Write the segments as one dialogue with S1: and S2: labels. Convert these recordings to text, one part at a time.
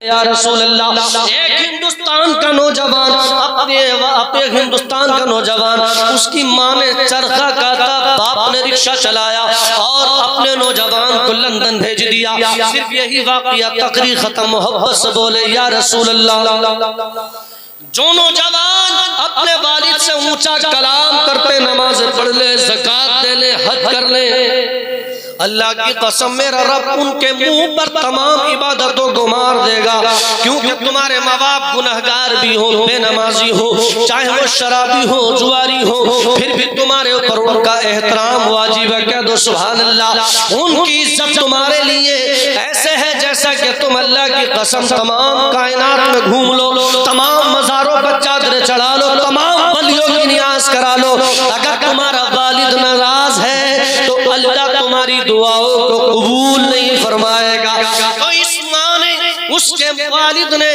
S1: یا رسول اللہ، ایک ہندوستان کا نوجوان اپنے ہندوستان کا نوجوان، اس کی ماں نے چرخہ کاتا، باپ نے رکشہ چلایا اور اپنے نوجوان کو لندن بھیج دیا۔ صرف یہی واقعہ تقریر ختم، محبت سے بولے یا رسول اللہ۔ جو نوجوان اپنے والد سے اونچا کلام کرتے، نماز پڑھ لے، زکات دے لے، حج کر لے، اللہ کی قسم میرا رب ان کے منہ پر تمام عبادتوں کو مار دے گا، کیونکہ تمہارے ماں باپ گنہگار بھی ہو، بے نمازی ہو، چاہے وہ شرابی ہو، جواری ہو، پھر بھی تمہارے اوپر ان کا احترام واجب ہے۔ کہہ دو سبحان اللہ۔ ان کی عزت تمہارے لیے ایسے ہے جیسا کہ تم اللہ کی قسم تمام کائنات میں گھوم لو، تمام مزاروں پر چادریں چڑھا لو، تمام ولیوں کی نیاز کرا لو، اگر تمہارا والد ناراض ہے تو اللہ تمہاری دعاؤں کو قبول نہیں فرمائے گا۔ تو اس ماں نے، اس کے والد نے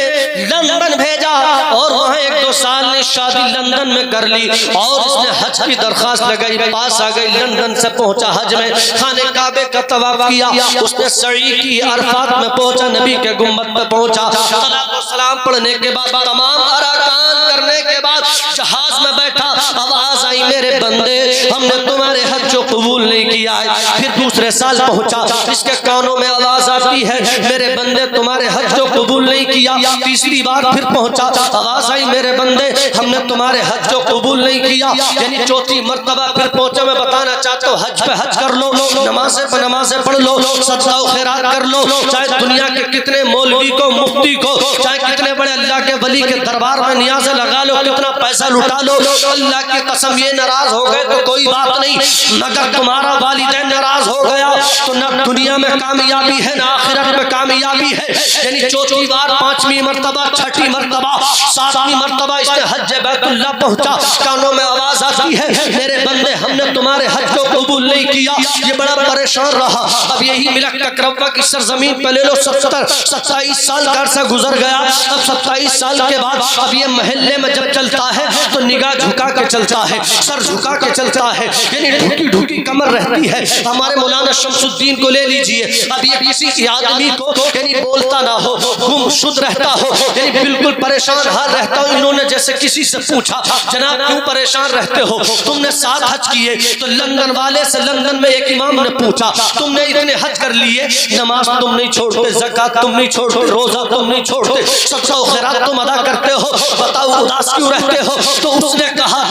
S1: لندن بھیجا اور وہاں 1-2 سال نے شادی لندن میں کر لی اور اس نے حج کی درخواست لگائی، پاس آ گئی، لندن سے پہنچا حج میں، خانہ کعبے کا طواف کیا، اس نے سعی کی، عرفات میں پہنچا، نبی کے گنبد پہ پہنچا، صلاۃ و سلام پڑھنے کے بعد، تمام ارکان کرنے کے بعد جہاز میں بیٹھا، آواز آئی میرے بندے ہم نے تمہارے حج کو قبول نہیں کیا ہے۔ پھر دوسرے سال پہنچا، اس کے کانوں میں آواز آتی ہے میرے بندے تمہارے حج کو قبول نہیں کیا۔ تیسری بار پھر پہنچا، آواز آئی میرے بندے ہم نے تمہارے حج کو قبول نہیں کیا، یعنی چوتھی مرتبہ پھر پہنچا۔ میں بتانا چاہتا ہوں حج پہ حج کر لو، نمازیں پہ نمازیں پڑھ لو، صدقہ و خیرات کر لو، چاہے دنیا کے کتنے مولوی کو، مفتی کو، چاہے کتنے بڑے اللہ کے ولی کے دربار میں نیازیں لگا لو، کتنا پیسہ لٹا لو، اللہ کی قسم یہ ناراض ہو گئے تو کوئی بات نہیں، مگر تمہارا والدین ناراض ہو گیا تو نہ دنیا میں کامیابی ہے نہ آخرت میں کامیابی ہے۔ یعنی چوتھی بار، 5ویں مرتبہ، 6ٹھی مرتبہ، 7ویں مرتبہ اس نے حج بیت اللہ پہنچا، کانوں میں آواز آتی ہے میرے بندے ہم نے تمہارے حج کو قبول نہیں کیا۔ یہ بڑا پریشان رہا۔ اب یہی ملک تکربہ کی سرزمین پہ لے لو، 27 سال کا عرصہ گزر گیا۔ اب 27 سال کے بعد اب یہ محلے میں جب چلتا ہے تو نگاہ جھکا کے چلتا ہے، سر جھکا کے چلتا ہے، یعنی ڈھکی ڈھکی کمر رہتی ہے۔ ہمارے مولانا شمس الدین کو لے لیجئے، اب یہ کسی آدمی کو یعنی بولتا نہ ہو، گم شد رہتا ہو، یعنی بالکل پریشان حال رہتا ہو۔ انہوں نے جیسے کسی سے پوچھا جناب کیوں پریشان رہتے ہو، تم نے 7 حج کیے، تو لندن والے سے لندن میں ایک امام نے پوچھا تم نے اتنے حج کر لیے، نماز تم نہیں چھوڑتے، زکات تم نہیں چھوڑتے، روزہ تم نہیں چھوڑتے، صدقہ و خیرات تم ادا کرتے ہو، بتاؤ اداس کیوں رہتے ہو؟ تو اس نے کہا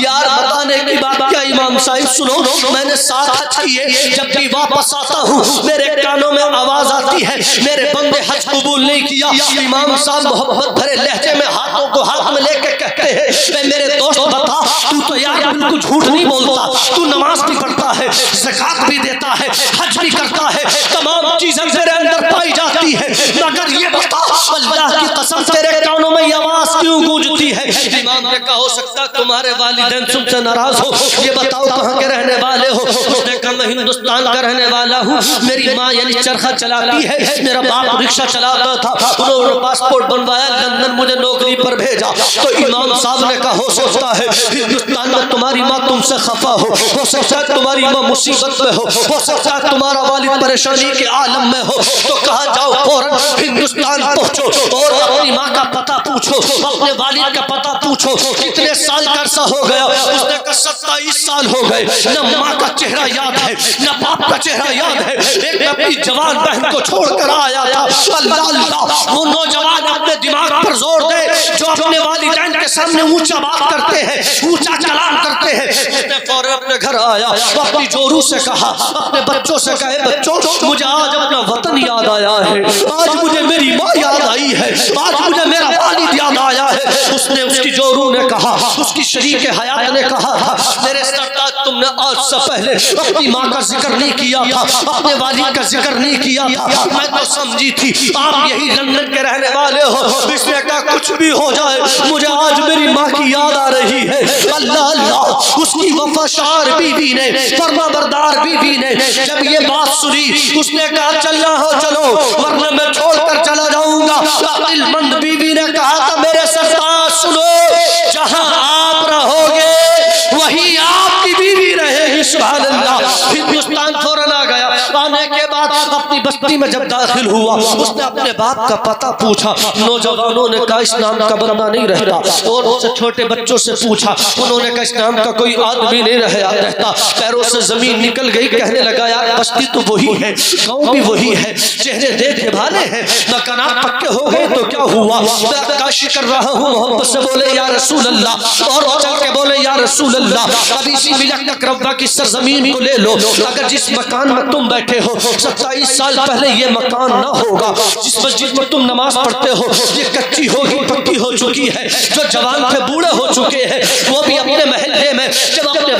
S1: یار بتانے کی بات کیا امام صاحب، سنو میں نے 7 حج کیے، جب بھی واپس آتا ہوں میرے کانوں میں آواز آتی ہے میرے بندے حج قبول نہیں کیا۔ امام صاحب محبت بھرے لہجے میں ہاتھوں کو ہاتھ میں لے کے کہتے ہیں اے میرے دوست بتا تو یار بالکل جھوٹ نہیں بولتا، تو نماز بھی پڑھتا ہے، زکات بھی دیتا ہے، حج بھی کرتا ہے، تمام چیزیں تیرے اندر پائی جاتی ہے، مگر یہ بتا اللہ کی قسم تیرے کانوں میں یہ آواز کیوں گونجتی ہے؟ امام نے کہا ہو سکتا تمہارے والدین تم سے ناراض ہو، یہ بتاؤ کہاں کے رہنے والے ہو؟ اس نے کہا میں ہندوستان کا رہنے والا ہوں، میری ماں یعنی چرخہ چلاتی ہے، میرا باپ رکشہ چلاتا تھا، انہوں نے پاسپورٹ بنوایا، لندن مجھے نوکری پر بھیجا۔ تو امام صاحب نے کہا ہو سکتا ہے ہندوستان میں تمہاری ماں تم سے خفا ہو سکتا ہے تمہاری ماں مصیبت میں ہو سکتا ہے تمہارا والد پریشانی کے عالم میں ہو، تو کہا جاؤ فوراً ہندوستان پہنچو اور اپنی ماں کا پتہ پوچھو، اپنے والد کا پتہ پوچھو کتنے سال کا عرصہ ہو گیا۔ اس نے کہا 27 سال ہو گئے، نہ ماں کا چہرہ یاد ہے نہ باپ کا چہرہ یاد ہے، ایک اپنی جوان بہن کو چھوڑ کر آیا تھا۔ اللہ اللہ، وہ نوجوان اپنے دماغ پر زور دے جو اپنے والدین کے سامنے اونچا بات کرتے ہیں، اونچا کلام کرتے ہیں۔ اس نے فوراً اپنے گھر آیا، وہ اپنی جورو سے کہا، اپنے بچوں سے کہے بچوں مجھے آج اپنا وطن یاد آیا ہے، آج مجھے میری ماں یاد آئی ہے، آج مجھے میرا والد یاد آیا ہے۔ اس نے اس کی جورو نے کہا، اس کی شریک حیات نے کہا تھا میرے سرتاج تم نے آج سے پہلے اپنی ماں کا ذکر نہیں کیا تھا، اپنے والد کا ذکر نہیں کیا تھا، میں تو سمجھی تھی آپ یہی لندن کے رہنے والے ہو۔ اس نے کہا کچھ بھی ہو جائے مجھے آج میری ماں کی یاد آ رہی ہے۔ اللہ اللہ، اس کی وفاشار بیوی نے، فرما بردار بیوی نے جب یہ بات سنی اس نے کہا چلنا ہو چلو ورنہ میں چھوڑ کر چلا جاؤں گا۔ عقل مند بیوی نے کہا تھا میرے سرتاج سنو، جہاں آپ رہو گے وہی آپ کی بیوی رہے گی۔ سبحان اللہ۔ ہندوستان فوراً آ گیا، آنے کے بعد اپنی بستی میں جب داخل ہوا اس نے اپنے باپ کا پتہ پوچھا. نوجوانوں نے کہا اس نام کا بندہ نہیں رہتا. اور اس سے چھوٹے بچوں سے پوچھا, انہوں نے کہا اس نام کا کوئی آدمی نہیں رہتا. پیروں سے زمین نکل گئی. کہنے لگا یار بستی تو وہی ہے, گاؤں بھی وہی ہے, چہرے دیکھے بھالے ہیں, مکانات پکے ہو گئے تو کیا ہوا, میں عکاشی کر رہا ہوں. محبت سے بولے یا رسول اللہ, اور چل کے بولے یا رسول اللہ, ابھی سی ملک ربا کی سرزمین کو لے لو. اگر جس مکان میں تم بیٹھے ہو 27 سال پہلے یہ مکان نہ ہوگا. جس مسجد میں تم نماز پڑھتے ہو یہ کچی ہوگی, پکی ہو چکی ہے. جو جوان تھے بوڑھے ہو چکے ہیں وہ بھی اپنے محلے میں جب اپنے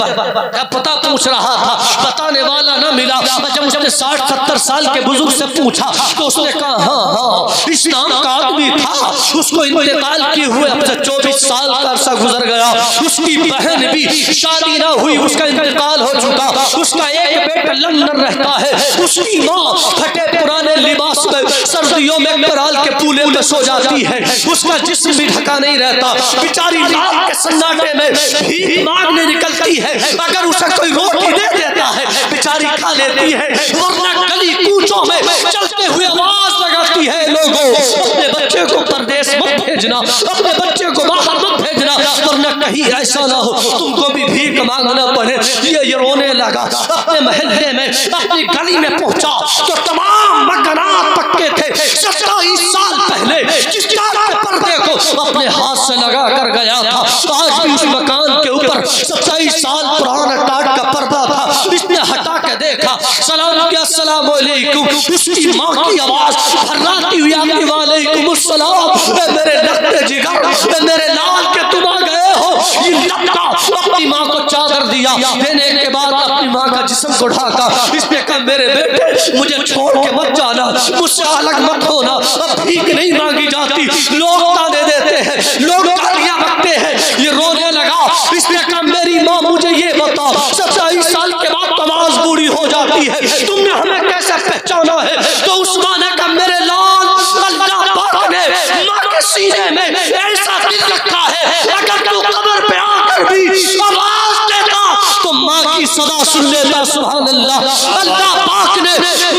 S1: پتہ پوچھ رہا تھا بتانے والا نہ ملا. جب اس نے 60-70 سال کے بزرگ سے پوچھا تو اس نے کہا ہاں اس نام کا آدمی تھا, اس کو انتقال کیے ہوئے اب سے 24 سال کا عرصہ گزر گیا. اس کی بہن بھی شادی نہ ہوئی, اس کا انتقال ہو چکا. اس کا ایک بیٹا لندن رہتا ہے. اس کی ماں پھٹے پرانے لباس میں سردیوں میں کرال کے پولے میں سو جاتی ہے. اس کا جسم بھی ڈھکا نہیں رہتا. بیچاری رات کے سناٹے میں بھیک مانگنے نکلتی ہے. اگر اسے کوئی روٹی دے دیتا ہے بیچاری کھا لیتی ہے, ورنہ گلی کوچوں میں چلتے ہوئے آواز لگاتی ہے لوگوں اپنے بچے کو پردیس مت بھیجنا, اپنے بچے کو باہر مت بھیجنا, ورنہ کہیں ایسا نہ ہو تم کو بھی بھیک مانگنا پڑے. یہ رونے لگا. اپنے محلے میں اپنی گلی میں پہنچا تو تمام مکانات پکے تھے. 27 سال پہلے جس ٹاٹ کے پردے کو اپنے ہاتھ سے لگا کر گیا تھا آج بھی اس مکان کے اوپر 27 سال پرانا ٹاٹ کا پردہ تھا. اس نے ہٹا کے دیکھا, سلام کیا, السلام علیکم. اس کی ماں کی آواز پھرراتی ہوئی آتی وعلیکم السلام. اے میرے لگتے جگر, اے میرے لال کے تم آ گئے ہو. یہ لپکا اپنی ماں کو چادر دیا, دینے کے بعد اپنی ماں کا جسم کو ڈھاکا. اس نے کہا میرے بیٹے مجھے چھوڑ کے مت جانا, مجھ سے الگ مت ہونا. اب بھیک نہیں مانگی جاتی, لوگ تانے دیتے ہیں, لوگ گالیاں بکتے ہیں. یہ رونے لگا. اس نے کہا میری ماں مجھے یہ بتا 27 سال کے بعد آواز بوڑھی ہو جاتی ہے, تم نے ہمیں کیسے پہچانا ہے؟ تو اس ماں نے کہا میرے لال اللہ پاک نے ماں کے سینے میں ایسا دل رکھا ہے اگر تو قبر پہ آ کر بھی آواز دیتا تو ماں کی صدا سن لیتا. سبحان اللہ. اللہ پاک نے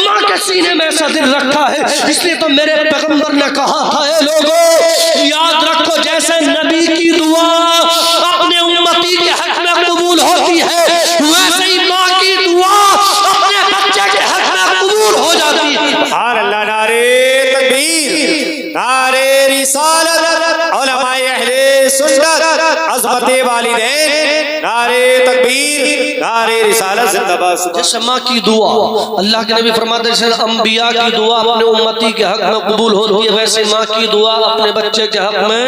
S1: ماں کے سینے میں ایسا دل رکھا ہے. اس لیے تو میرے پیغمبر نے کہا تھا اے لوگوں یاد رکھو جیسے نبی کی دعا اپنے امتی کے حق میں قبول ہوتی ہے ویسے ہی ماں کی دعا اپنے بچے کے حق میں قبول ہو جاتی ہے.
S2: سبحان اللہ. نعرے تکبیر, نعرے رسالت, علماء اہل سنت, عظمت والدین, نعرے تکبیر, نعرے رسالت زندہ باد.
S1: جیسے ماں کی دعا اللہ کے نبی فرماتے ہیں جیسے انبیاء کی دعا اپنے امتی کے حق میں قبول ہوتی ہے ویسے ماں کی دعا اپنے بچے کے حق میں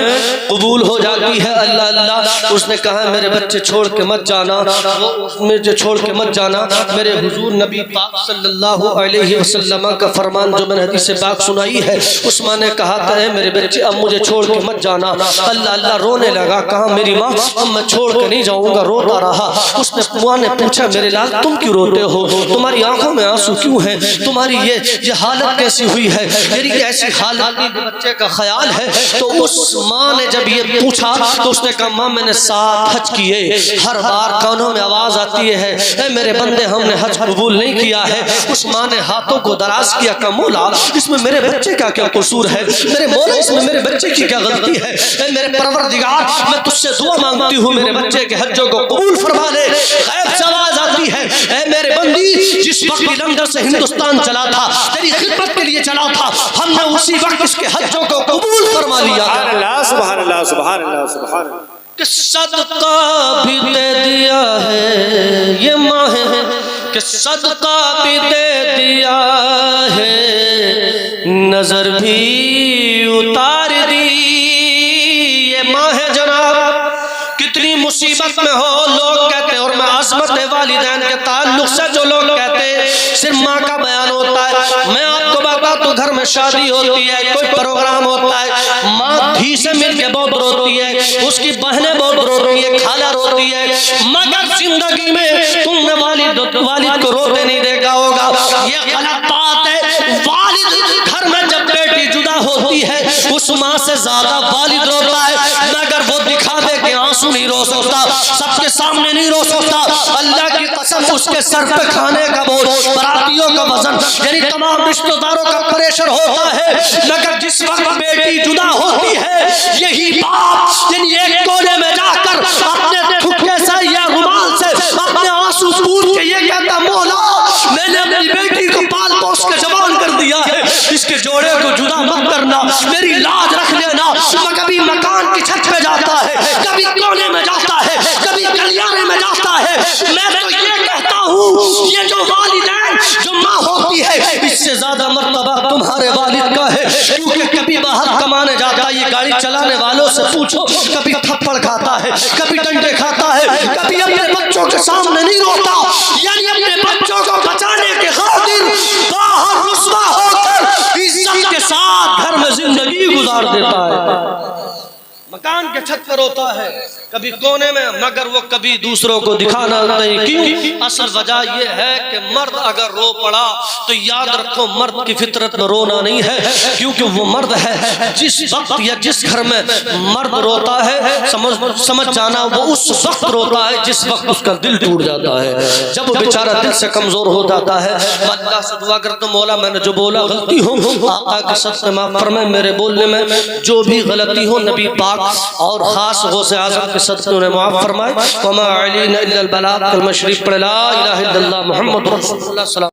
S1: قبول ہو جاتی ہے. اللہ اللہ. اس نے کہا میرے بچے چھوڑ کے مت جانا, مجھے چھوڑ کے مت جانا. میرے حضور نبی پاک صلی اللہ علیہ وسلم کا فرمان جو میں نے حدیث پاک سنائی ہے, اس ماں نے کہا تھا اے میرے بچے اب مجھے چھوڑ کے مت جانا. اللہ اللہ. رونے لگا. کہا میری ماں اب میں چھوڑ کے نہیں جاؤں گا. روتا رہا. اس نے ماں نے پوچھا میرے لال تم کیوں روتے ہو, تمہاری آنکھوں میں آنسو کیوں ہیں, تمہاری یہ حالت کیسی ہوئی ہے, میری ایسی حالت میں بچے کا خیال ہے. تو اس ماں نے جب یہ پوچھا تو اس نے کہا ماں میں نے 7 حج کیے, ہر بار کانوں میں آواز آتی ہے اے میرے بندے ہم نے حج قبول نہیں کیا ہے. اس ماں نے ہاتھوں کو دراز کیا, کہا مولا اس میں میرے بچے کا کیا قصور ہے, میرے مولا اس میں میرے بچے کی کیا غلطی ہے. اے میرے پروردگار میں تجھ سے دعا مانگتی ہوں میرے بچے کے حجوں کو قبول فرما دے. غیب سے آواز آتی ہے اے میرے بندی جس وقت لندن سے ہندوستان چلا تھا تیری خدمت کے لیے چلا تھا, ہم نے اسی وقت اس کے حجوں کو قبول فرما لیا.
S2: سبحان اللہ, سبحان اللہ, سبحان اللہ, سبحان اللہ.
S1: کہ صدقہ بھی دے دیا ہے یہ ماں ہے, کہ صدقہ بھی دے دیا ہے نظر بھی اتار دی یہ ماں ہے جناب. کتنی مصیبت میں ہو لوگ کہتے ہیں, اور میں عظمت والدین کے تعلق سے جو لوگ کہتے ہیں صرف ماں کا بیان ہوتا ہے. میں آپ کو بتا تو گھر میں شادی ہوتی ہے, کوئی پروگرام ہوتا ہے, ماں دھی سے مل کے بہت روتی ہے, اس کی بہنیں بہت روتی ہے, خالہ روتی ہے, مگر زندگی میں تم نے والد کو روتے نہیں دیکھا ہوگا. یہ غلط بات ہے. والد گھر میں جب بیٹی جدا ہوتی ہے اس ماں سے زیادہ والد روتا ہے, مگر وہ دکھاوے کے آنسو نہیں رو سکتا، سب کے سامنے نہیں رو سکتا، اللہ کی قسم اس کے سر پہ کھانے کا بوجھ، براتیوں کا وزن، یعنی تمام رشتہ داروں کا پریشر ہوتا ہے، مگر جس وقت بیٹی جدا ہوتی ہے یہی باپ یعنی ایک کونے میں جا کر اپنے تھکے سے یا رومال سے اپنے آنسو پوچھ کے یہ کہتا مولا میں نے اپنی بیٹی کو پال پوس کے جوان کر دیا ہے، اس کے جوڑے کو جدا مت کرنا، میری لاج رکھ لینا۔ وہ کبھی مکان کی چھت پہ جاتا ہے، کبھی کونے میں جاتا ہے، کبھی گلیانے میں جاتا ہے۔ میں تو یہ کہتا ہوں یہ جو والدین جو ماں ہوتی ہے اس سے زیادہ مرتبہ تمہارے والد کا ہے، کیونکہ کبھی باہر کمانے جاتا ہے، یہ گاڑی چلانے والوں سے پوچھو، کبھی تھپڑ کھاتا ہے، کبھی ڈنڈے کھاتا ہے، کبھی اپنے بچوں کے سامنے نہیں روتا، یعنی اپنے بچوں کو بچانے کے خاطر باہر رسوا ہو کر عزت کے ساتھ گھر میں زندگی گزار دیتا ہے، مکان کے چھت پر ہوتا ہے، کبھی کونے میں، مگر وہ کبھی دوسروں کو دکھانا نہیں۔ کیوں؟ اصل وجہ یہ ہے کہ مرد اگر رو پڑا تو یاد رکھو مرد کی فطرت میں رونا نہیں ہے، کیونکہ وہ مرد ہے، جس وقت یا جس گھر میں مرد روتا ہے سمجھ جانا وہ اس وقت روتا ہے جس وقت اس کا دل ٹوٹ جاتا ہے، جب وہ بیچارہ دل سے کمزور ہو جاتا ہے۔ اللہ سے دعا کرتا ہوں مولا میں نے جو بولا غلطی ہو آقا کے صدقے معاف فرمائے، میرے بولنے میں جو بھی غلطی ہو نبی پاک اور خاص غوث اعظم کے صدقے انہیں معاف فرمائے۔ وما علینا الا البلاغ، کلمہ شریف پڑھ لا الہ الا اللہ محمد رسول اللہ صلی اللہ علیہ وسلم۔